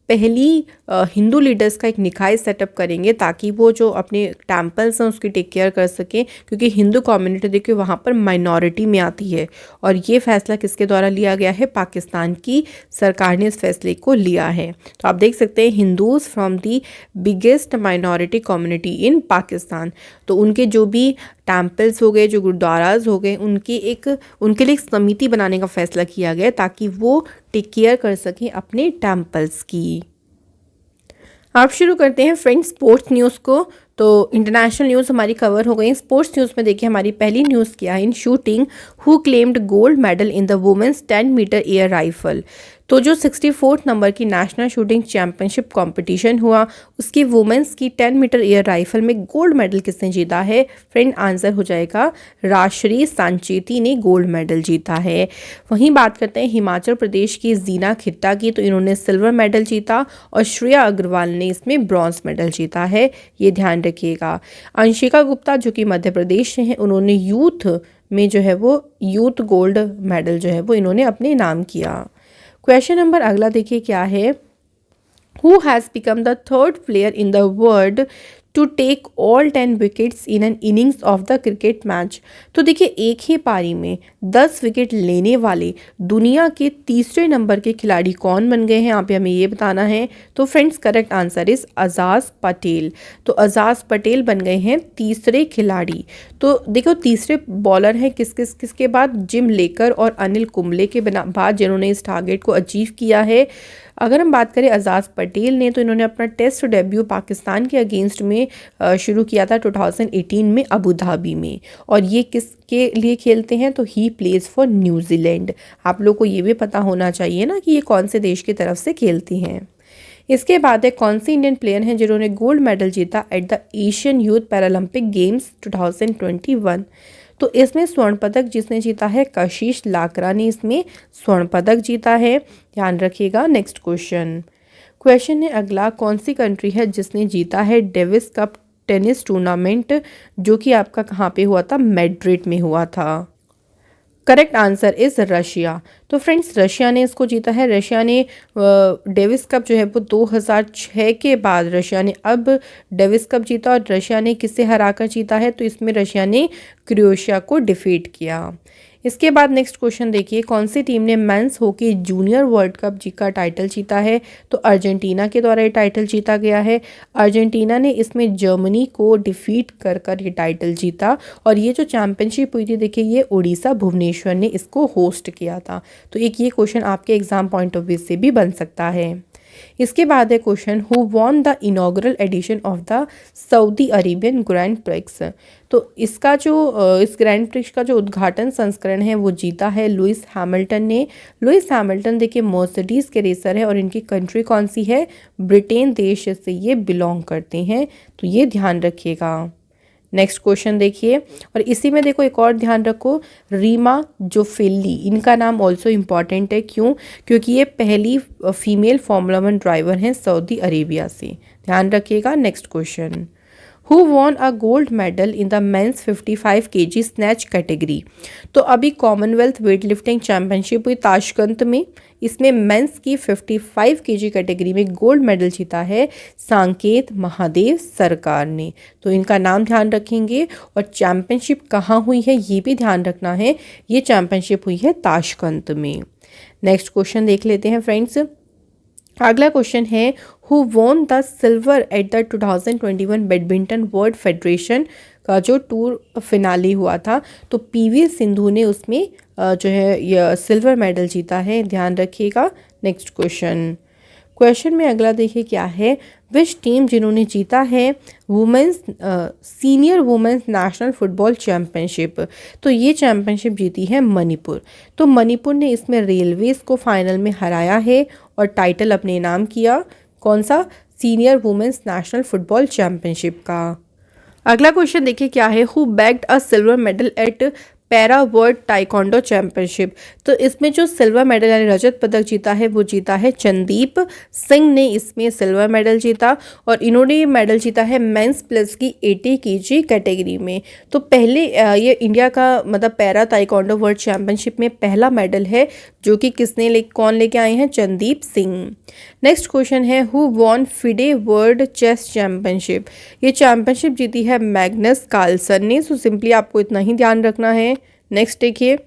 पहली हिंदू लीडर्स का एक निकाय सेटअप करेंगे ताकि वो जो अपने टेम्पल्स हैं उसकी टेक केयर कर सकें, क्योंकि हिंदू कम्युनिटी देखिए वहाँ पर माइनॉरिटी में आती है। और ये फैसला किसके द्वारा लिया गया है? पाकिस्तान की सरकार ने इस फैसले को लिया है। तो आप देख सकते हैं Hindus from the biggest minority community in Pakistan, तो उनके जो भी टेम्पल्स हो गए, जो गुरुद्वाराज हो गए, उनके लिए एक समिति बनाने का फैसला किया गया ताकि वो टेक केयर कर सकें अपने टेम्पल्स की। आप शुरू करते हैं फ्रेंड्स स्पोर्ट्स न्यूज़ को। तो इंटरनेशनल न्यूज़ हमारी कवर हो गई। स्पोर्ट्स न्यूज़ में देखिए हमारी पहली न्यूज़ क्या है? In shooting who claimed gold medal in the women's 10 metre air rifle. तो जो 64 नंबर की नेशनल शूटिंग चैंपियनशिप कंपटीशन हुआ उसकी वुमेन्स की 10 मीटर एयर राइफल में गोल्ड मेडल किसने जीता है? फ्रेंड आंसर हो जाएगा राजश्री सांचेती ने गोल्ड मेडल जीता है। वहीं बात करते हैं हिमाचल प्रदेश की जीना खिट्टा की, तो इन्होंने सिल्वर मेडल जीता और श्रेया अग्रवाल ने इसमें ब्रॉन्ज मेडल जीता है, ये ध्यान रखिएगा। अंशिका गुप्ता जो कि मध्य प्रदेश से हैं, उन्होंने यूथ में जो है वो यूथ गोल्ड मेडल जो है वो इन्होंने अपने नाम किया। क्वेश्चन नंबर अगला देखिए क्या है? Who has become the third player in the world to take all 10 wickets in an innings of the cricket match. तो देखिए एक ही पारी में 10 विकेट लेने वाले दुनिया के तीसरे नंबर के खिलाड़ी कौन बन गए हैं? यहाँ पे हमें ये बताना है। तो friends correct answer is Ajaz Patel. तो अजाज पटेल बन गए हैं तीसरे खिलाड़ी। तो देखो तीसरे बॉलर हैं किसके बाद? जिम लेकर और अनिल कुंबले के बाद जिन्होंने इस टारगेट को अचीव किया है। अगर हम बात करें अजाज पटेल ने, तो इन्होंने अपना टेस्ट डेब्यू पाकिस्तान के अगेंस्ट में शुरू किया था 2018 में अबू धाबी में। और ये किसके लिए खेलते हैं? तो ही प्लेज फॉर न्यूजीलैंड। आप लोग को ये भी पता होना चाहिए ना कि ये कौन से देश की तरफ से खेलती हैं। इसके बाद एक कौन सी इंडियन प्लेयर हैं जिन्होंने गोल्ड मेडल जीता at the Asian youth Paralympic games 2021। तो इसमें स्वर्ण पदक जिसने जीता है कशिश लाकरा ने इसमें स्वर्ण पदक जीता है, ध्यान रखिएगा। नेक्स्ट क्वेश्चन है अगला, कौन सी कंट्री है जिसने जीता है डेविस कप टेनिस टूर्नामेंट जो कि आपका कहाँ पे हुआ था? मैड्रिड में हुआ था। Correct answer is Russia. तो फ्रेंड्स रशिया ने इसको जीता है। रशिया ने डेविस कप जो है वो 2006 के बाद रशिया ने अब डेविस कप जीता। और रशिया ने किसे हराकर जीता है, तो इसमें रशिया ने क्रोएशिया को डिफीट किया। इसके बाद नेक्स्ट क्वेश्चन देखिए, कौन सी टीम ने men's hockey junior world cup जी का टाइटल जीता है, तो अर्जेंटीना के द्वारा ये टाइटल जीता गया है। अर्जेंटीना ने इसमें जर्मनी को डिफीट कर कर ये टाइटल जीता। और ये जो चैंपियनशिप हुई थी देखिए, ये उड़ीसा भुवनेश्वर ने इसको होस्ट किया था। तो एक ये क्वेश्चन आपके एग्जाम पॉइंट ऑफ व्यू से भी बन सकता है। इसके बाद है question, who won the inaugural edition of the Saudi Arabian grand prix. तो इसका जो इस ग्रैंड प्रिक्स का जो उद्घाटन संस्करण है वो जीता है लुइस हैमिल्टन ने। लुइस हैमिल्टन देखिए मर्सिडीज के रेसर है और इनकी कंट्री कौन सी है, ब्रिटेन देश से ये बिलोंग करते हैं, तो ये ध्यान रखिएगा। नेक्स्ट क्वेश्चन देखिए, और इसी में देखो एक और ध्यान रखो, रीमा जोफेली, इनका नाम ऑल्सो इम्पॉर्टेंट है। क्यों? क्योंकि ये पहली फीमेल फार्मूला 1 ड्राइवर हैं सऊदी अरेबिया से, ध्यान रखिएगा। Next question, who won a gold medal in the men's 55 kg snatch category. तो अभी कॉमनवेल्थ वेट लिफ्टिंग चैंपियनशिप हुई ताशकंद में, इसमें मेंस की 55 kg कैटेगरी में गोल्ड मेडल जीता है सांकेत महादेव सरकार ने। तो इनका नाम ध्यान रखेंगे। और चैंपियनशिप कहाँ हुई है ये भी ध्यान रखना है, ये चैंपियनशिप हुई है ताशकंद में। नेक्स्ट क्वेश्चन देख लेते हैं फ्रेंड्स। अगला क्वेश्चन है, who won the silver at the 2021 badminton world federation का जो टूर फिनाले हुआ था, तो पीवी सिंधु ने उसमें जो है यह सिल्वर मेडल जीता है, ध्यान रखिएगा। नेक्स्ट क्वेश्चन में अगला देखिए क्या है, विच टीम जिन्होंने जीता है women's senior women's national football championship. तो ये चैंपियनशिप जीती है मणिपुर। तो मणिपुर ने इसमें रेलवेज को फाइनल में हराया है और टाइटल अपने नाम किया, कौन सा, senior women's national football championship का। अगला क्वेश्चन देखिए क्या है, who bagged a silver medal at para world taekwondo championship. तो इसमें जो सिल्वर मेडल यानी रजत पदक जीता है वो जीता है चंदीप सिंह ने, इसमें सिल्वर मेडल जीता। और इन्होंने ये मेडल जीता है मेंस प्लस की 80 kg कैटेगरी में। तो पहले ये इंडिया का मतलब पैरा ताइकोंडो वर्ल्ड चैंपियनशिप में पहला मेडल है, जो कि कौन लेके आए हैं, चंदीप सिंह। नेक्स्ट क्वेश्चन है, who won FIDE world chess championship. ये चैंपियनशिप जीती है मैग्नस कार्लसन ने। सो सिंपली आपको इतना ही ध्यान रखना है। नेक्स्ट देखिए,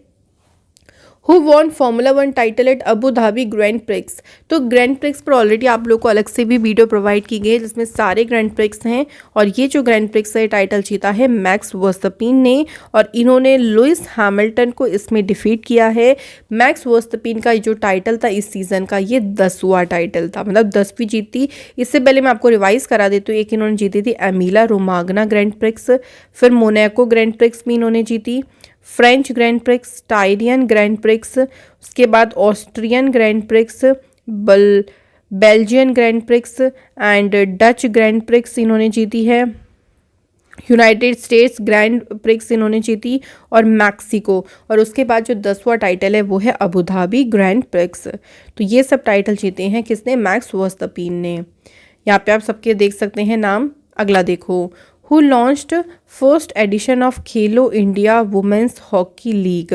who von formula 1 title at Abu Dhabi grand prix. तो ग्रैंड प्रिक्स पर ऑलरेडी आप लोग को अलग से भी वीडियो प्रोवाइड की गई है जिसमें सारे ग्रैंड प्रिक्स हैं। और ये जो ग्रैंड प्रिक्स है टाइटल जीता है मैक्स वर्स्टपिन ने, और इन्होंने लुइस हैमिल्टन को इसमें डिफीट किया है। मैक्स वर्स्टपिन का जो टाइटल था इस सीज़न का, ये 10वां टाइटल था, मतलब 10वीं जीती। इससे पहले मैं आपको रिवाइज करा देती हूँ, एक इन्होंने जीती थी एमिला रोमाग्ना ग्रैंड प्रिक्स, फिर मोनाको ग्रैंड प्रिक्स भी इन्होंने जीती, French Grand Prix, Styrian Grand Prix, उसके बाद Austrian Grand Prix, Belgian Grand Prix and Dutch Grand Prix इन्होंने जीती है, यूनाइटेड स्टेट्स ग्रैंड प्रिक्स इन्होंने जीती, और मैक्सिको। और उसके बाद जो 10वां टाइटल है वो है अबू धाबी ग्रैंड प्रिक्स। तो ये सब टाइटल जीते हैं किसने, मैक्स वर्स्टपिन ने। यहाँ पे आप सबके देख सकते हैं नाम। अगला देखो, who launched first edition of Khelo India women's hockey league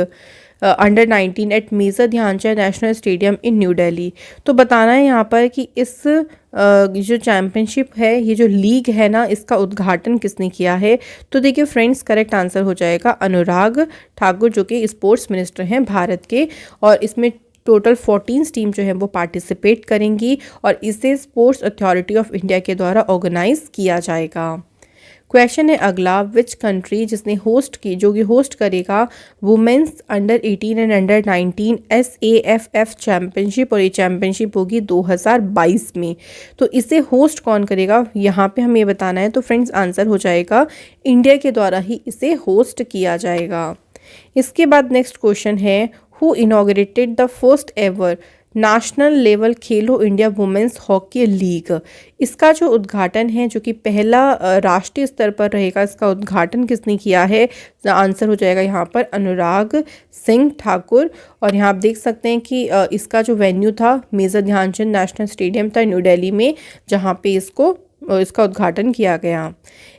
under 19 at major Dhyanchand national stadium in New Delhi. तो बताना है यहाँ पर कि इस जो चैम्पियनशिप है, ये जो लीग है ना, इसका उद्घाटन किसने किया है। तो देखिए फ्रेंड्स, करेक्ट आंसर हो जाएगा अनुराग ठाकुर, जो कि स्पोर्ट्स मिनिस्टर हैं भारत के। और इसमें टोटल 14 टीम जो है वो पार्टिसिपेट करेंगी और इसे स्पोर्ट्स अथॉरिटी ऑफ इंडिया के द्वारा ऑर्गेनाइज किया जाएगा। क्वेश्चन है अगला, विच कंट्री जिसने होस्ट की, जो कि होस्ट करेगा women's under 18 and under 19 SAFF championship, और ये चैम्पियनशिप होगी 2022 में। तो इसे होस्ट कौन करेगा, यहाँ पे हमें बताना है। तो फ्रेंड्स आंसर हो जाएगा इंडिया के द्वारा ही इसे होस्ट किया जाएगा। इसके बाद नेक्स्ट क्वेश्चन है, who inaugurated the first ever national level Khelo India women's hockey league. इसका जो उद्घाटन है, जो कि पहला राष्ट्रीय स्तर पर रहेगा, इसका उद्घाटन किसने किया है। आंसर हो जाएगा यहाँ पर अनुराग सिंह ठाकुर। और यहाँ आप देख सकते हैं कि इसका जो वेन्यू था मेजर ध्यानचंद नेशनल स्टेडियम था न्यू दिल्ली में, जहाँ पे इसका उद्घाटन किया गया।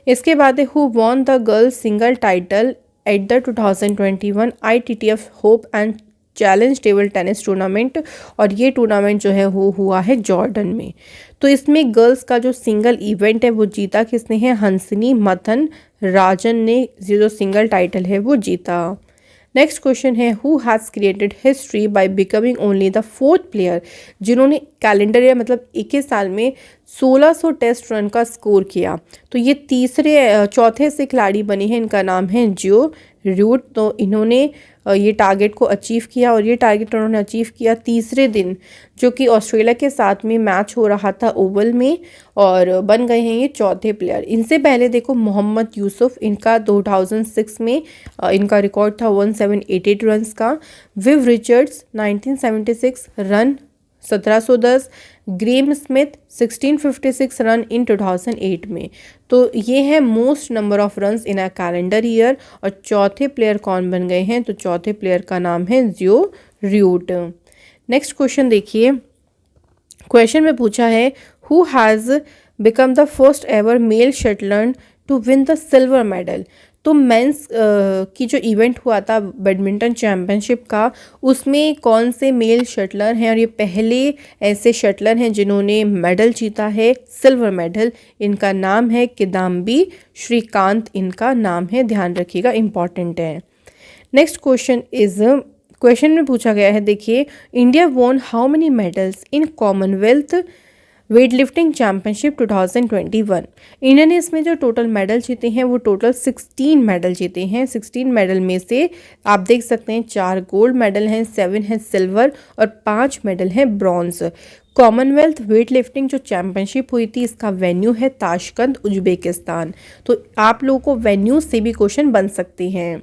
इसके बाद who won the girls single title at the 2021 ITTF hope and challenge table tennis tournament, और ये टूर्नामेंट जो है वो हुआ है जॉर्डन में। तो इसमें गर्ल्स का जो सिंगल इवेंट है वो जीता किसने है, हंसनी मथन राजन ने जो सिंगल टाइटल है वो जीता। नेक्स्ट क्वेश्चन है who has created history by becoming only the fourth player, जिन्होंने कैलेंडर या मतलब एक ही साल में 1600 टेस्ट रन का स्कोर किया। तो ये चौथे से खिलाड़ी बने हैं, इनका नाम है जो रूट। तो इन्होंने ये टारगेट को अचीव किया, और ये टारगेट उन्होंने अचीव किया तीसरे दिन, जो कि ऑस्ट्रेलिया के साथ में मैच हो रहा था ओवल में, और बन गए हैं ये चौथे प्लेयर। इनसे पहले देखो मोहम्मद यूसुफ, इनका 2006 में इनका रिकॉर्ड था 1788 रन्स का। Viv Richards 1976 run 1710, Graeme Smith 1656 run in 2008 में। तो ये है most number of runs in a calendar year. और चौथे प्लेयर कौन बन गए हैं, तो चौथे प्लेयर का नाम है जो रूट। नेक्स्ट क्वेश्चन देखिए, क्वेश्चन में पूछा है who has become the first ever male shuttler to win the silver medal. तो मेंस की जो इवेंट हुआ था बैडमिंटन चैम्पियनशिप का, उसमें कौन से मेल शटलर हैं, और ये पहले ऐसे शटलर हैं जिन्होंने मेडल जीता है सिल्वर मेडल। इनका नाम है किदाम्बी श्रीकांत, इनका नाम है, ध्यान रखिएगा, इम्पॉर्टेंट है। नेक्स्ट क्वेश्चन में पूछा गया है, देखिए India won how many medals in Commonwealth weight lifting championship 2021। India ने इसमें जो टोटल मेडल जीते हैं वो टोटल 16 मेडल जीते हैं। 16 मेडल में से आप देख सकते हैं 4 गोल्ड मेडल हैं, 7 हैं सिल्वर, और 5 मेडल हैं ब्रॉन्ज। कॉमनवेल्थ वेट लिफ्टिंग जो चैम्पियनशिप हुई थी, इसका वेन्यू है ताशकंद उज्बेकिस्तान। तो आप लोगों को वेन्यू से भी क्वेश्चन बन सकते हैं।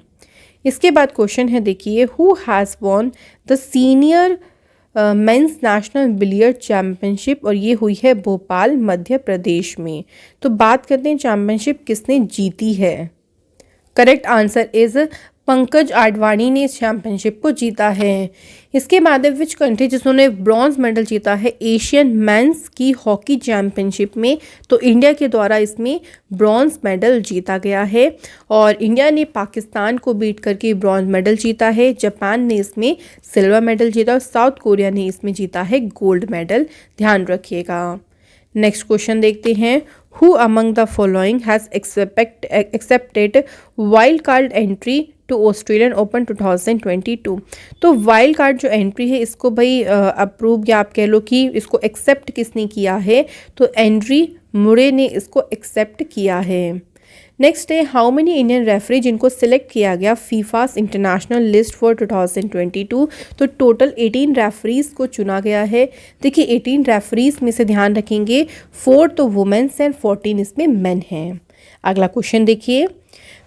इसके बाद क्वेश्चन है, देखिए who has won the senior mains national billiard championship, और ये हुई है भोपाल मध्य प्रदेश में। तो बात करते हैं चैम्पियनशिप किसने जीती है। Correct answer is Pankaj Advani ने इस चैम्पियनशिप को जीता है। इसके बाद विच कंट्री जिन्होंने ब्रॉन्ज मेडल जीता है एशियन मेंस की हॉकी चैम्पियनशिप में, तो इंडिया के द्वारा इसमें ब्रॉन्ज मेडल जीता गया है। और इंडिया ने पाकिस्तान को बीट करके ब्रॉन्ज मेडल जीता है। जापान ने इसमें सिल्वर मेडल जीता, और साउथ कोरिया ने इसमें जीता है गोल्ड मेडल, ध्यान रखिएगा। नेक्स्ट क्वेश्चन देखते हैं, who among the following has accepted wild card entry to Australian open 2022। तो वाइल्ड कार्ड जो एंट्री है इसको भाई अप्रूव, या आप कह लो कि इसको एक्सेप्ट किसने किया है, तो एंड्री मुरे ने इसको एक्सेप्ट किया है। नेक्स्ट है हाउ मेनी इंडियन रेफरी जिनको सिलेक्ट किया गया फीफास इंटरनेशनल लिस्ट फॉर 2022। तो टोटल 18 रेफरीज को चुना गया है। देखिए 18 रेफरीज में से ध्यान रखेंगे 4 तो वुमेन्स एंड 14 इसमें मेन हैं। अगला क्वेश्चन देखिए,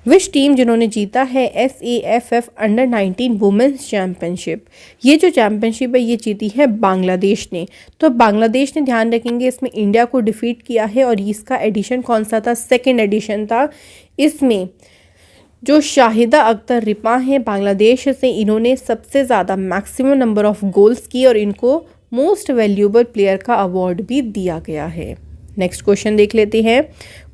विच टीम जिन्होंने जीता है SAFF अंडर 19 वुमेन्स चैम्पियनशिप। ये जो चैम्पियनशिप है ये जीती है बांग्लादेश ने। तो बांग्लादेश ने, ध्यान रखेंगे, इसमें इंडिया को डिफीट किया है, और इसका एडिशन कौन सा था, सेकेंड एडिशन था। इसमें जो शाहिदा अख्तर रिपा हैं बांग्लादेश से, इन्होंने सबसे ज़्यादा मैक्सिमम नंबर ऑफ गोल्स किए, और इनको मोस्ट वैल्यूएबल प्लेयर का अवार्ड भी दिया गया है। नेक्स्ट क्वेश्चन देख लेते हैं।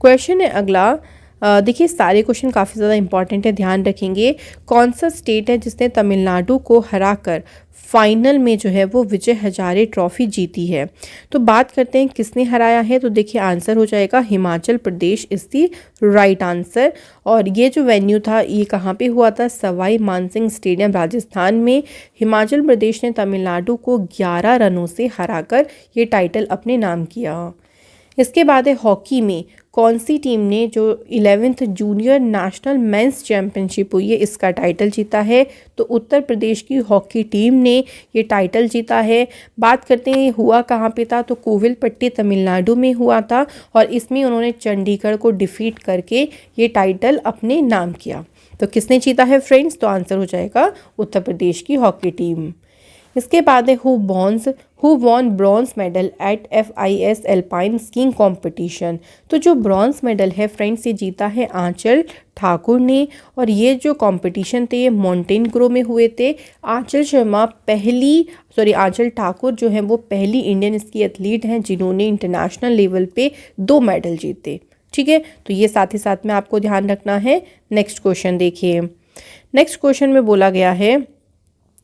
क्वेश्चन है अगला, देखिए सारे क्वेश्चन काफ़ी ज़्यादा इंपॉर्टेंट है, ध्यान रखेंगे। कौन सा स्टेट है जिसने तमिलनाडु को हराकर फाइनल में जो है वो विजय हजारे ट्रॉफी जीती है। तो बात करते हैं किसने हराया है, तो देखिए आंसर हो जाएगा Himachal Pradesh is the right answer. और ये जो वेन्यू था ये कहाँ पे हुआ था, सवाई मानसिंह स्टेडियम राजस्थान में। हिमाचल प्रदेश ने तमिलनाडु को 11 रनों से हराकर ये टाइटल अपने नाम किया। इसके बाद है हॉकी में कौन सी टीम ने जो 11th junior national mains championship हुई है इसका टाइटल जीता है, तो उत्तर प्रदेश की हॉकी टीम ने ये टाइटल जीता है। बात करते हैं हुआ कहाँ पे था, तो कोविलपट्टी तमिलनाडु में हुआ था, और इसमें उन्होंने चंडीगढ़ को डिफीट करके ये टाइटल अपने नाम किया। तो किसने जीता है फ्रेंड्स, तो आंसर हो जाएगा उत्तर प्रदेश की हॉकी टीम। इसके बाद है who von bronze medal at FIS alpine skiing competition. तो जो ब्रॉन्ज मेडल है फ्रेंड्स ये जीता है आंचल ठाकुर ने, और ये जो कंपटीशन थे ये मोंटेनग्रो में हुए थे। आंचल ठाकुर जो है वो पहली इंडियन इसकी एथलीट हैं जिन्होंने इंटरनेशनल लेवल पे 2 मेडल जीते। ठीक है, तो ये साथ ही साथ में आपको ध्यान रखना है। नेक्स्ट क्वेश्चन देखिए, नेक्स्ट क्वेश्चन में बोला गया है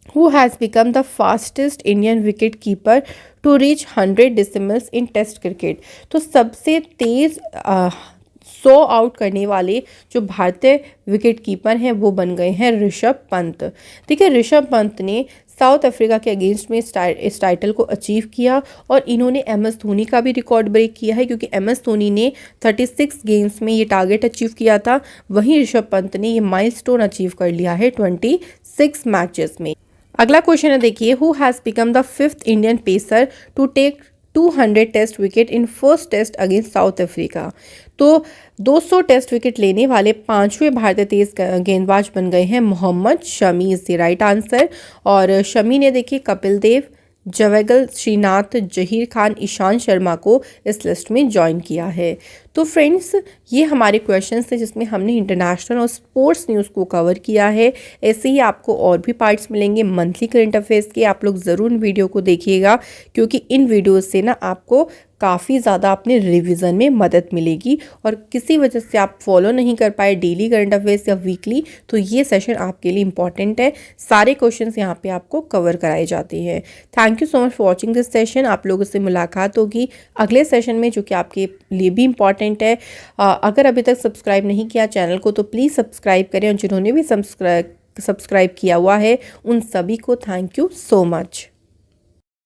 who has become the fastest Indian wicket keeper to reach 100 dismissals in test cricket. तो सबसे तेज़ 100 आउट करने वाले जो भारतीय विकेट कीपर हैं वो बन गए हैं ऋषभ पंत। देखिए ऋषभ पंत ने साउथ अफ्रीका के अगेंस्ट में इस टाइटल को अचीव किया और इन्होंने एम एस धोनी का भी रिकॉर्ड ब्रेक किया है, क्योंकि एम एस धोनी ने 36 गेम्स में ये टारगेट अचीव किया था, वहीं ऋषभ पंत ने ये माइलस्टोन अचीव कर लिया है 26 मैचेस में। अगला क्वेश्चन है, देखिए who has become the 5th Indian pacer to take 200 test wicket in first test against South Africa. तो 200 टेस्ट विकेट लेने वाले 5वें भारतीय तेज गेंदबाज बन गए हैं Mohammed Shami, is the right answer. और शमी ने देखिए कपिल देव, जवेगल श्रीनाथ, जहीर खान, ईशांत शर्मा को इस लिस्ट में ज्वाइन किया है। तो फ्रेंड्स ये हमारे क्वेश्चंस थे जिसमें हमने इंटरनेशनल और स्पोर्ट्स न्यूज़ को कवर किया है। ऐसे ही आपको और भी पार्ट्स मिलेंगे मंथली करंट अफेयर्स के, आप लोग ज़रूर इन वीडियो को देखिएगा, क्योंकि इन वीडियोज़ से ना आपको काफ़ी ज़्यादा अपने रिवीजन में मदद मिलेगी। और किसी वजह से आप फॉलो नहीं कर पाए डेली करंट अफेयर्स या वीकली, तो ये सेशन आपके लिए इंपॉर्टेंट है। सारे क्वेश्चंस यहाँ पे आपको कवर कराए जाते हैं। Thank you so much for watching this session. आप लोगों से मुलाकात होगी अगले सेशन में, जो कि आपके लिए भी इंपॉर्टेंट है। अगर अभी तक सब्सक्राइब नहीं किया चैनल को तो प्लीज़ सब्सक्राइब करें, और जिन्होंने भी सब्सक्राइब किया हुआ है उन सभी को थैंक यू सो मच।